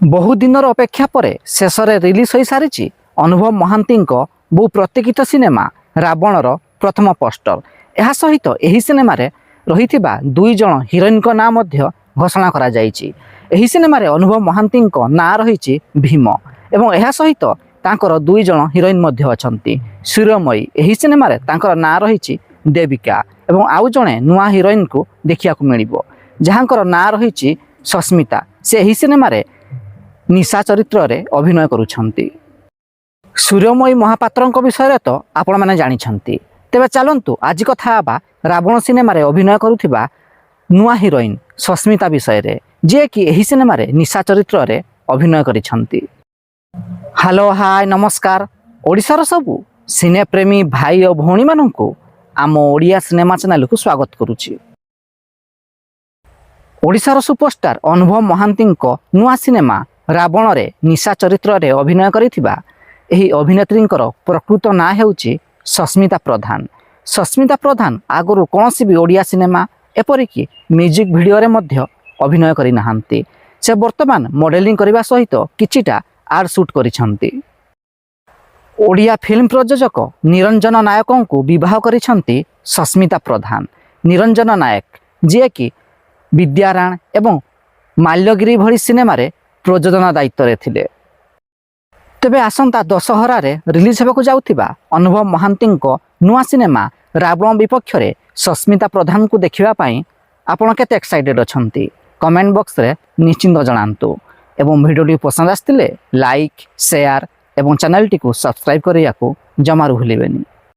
बहुदिनर अपेक्षा पर शेष रिलीज हो सारी अनुभव महांती बहु प्रतीक्षित सिनेमा रावणर प्रथम पोस्टर। यह सहित यही सिनेमा रही दुई जन हिरोइन नाम घोषणा करा जायछि। एही सिनेमा अनुभव महांती ना रही भीम एवं यह सहित तांकर दुई जन हिरोइन अछंती सूर्यमयी। एही सिनेमा तांकर ना रही देविका एवं आउ जड़े नुआ हिरोइन को देखा मिलिबो जहाँकर ना रही सस्मिता। से एही सिनेमा निशा चरित्र रे अभिनय करुछंती। सूर्यमयी महापात्र विषय तो आपण मैंने जानिछंती। तेबे चलंतु आज कथा आबा रावण सिनेमा रे अभिनय करुथिबा नुआ हिरोइन सस्मिता विषय रे, जे कि एही सिनेमा रे निशा चरित्र रे अभिनय करिछंती। हेलो हाय नमस्कार। ओडिशार सबु सिने प्रेमी भाई और भौणी माननकु आम ओडिया सिनेमा चैनल को स्वागत करुछि। ओडिशार सुपरस्टार अनुभव महांती नुआ सिनेमा रावण रे निशा चरित्र रे अभिनय करिथिबा एही अभिनेत्रींकर प्रकृत ना हेउछि सस्मिता प्रधान। सस्मिता प्रधान आगुरु कौनसी भी ओडिया सिनेमा एपरिकी म्यूजिक वीडियो रे मध्य अभिनय करि नाहंती। से वर्तमान मॉडलिंग करबा सहित किछिटा आड शूट करिछंती। ओडिया फिल्म प्रयोजक निरंजन नायक को विवाह करिछंती सस्मिता प्रधान। निरंजन नायक जे कि विद्यारायण एवं माल्यगिरी भली सिनेमा रे प्रयोजना दायित्व रे थिले। तेबे आसंता दशहरा रे रिलीज हेबाकु जाउथिबा अनुभव महांती नुआ सिनेमा रावण विपक्ष रे सस्मिता प्रधान को देखिबा पई आपण केते एक्साइटेड अछंती कमेंट बॉक्स रे निश्चिंत जणांतु। एवं वीडियो पसंद आस्तिले लाइक शेयर एवं चैनल टी को सब्सक्राइब करिया को जमारू भूलिबेनी।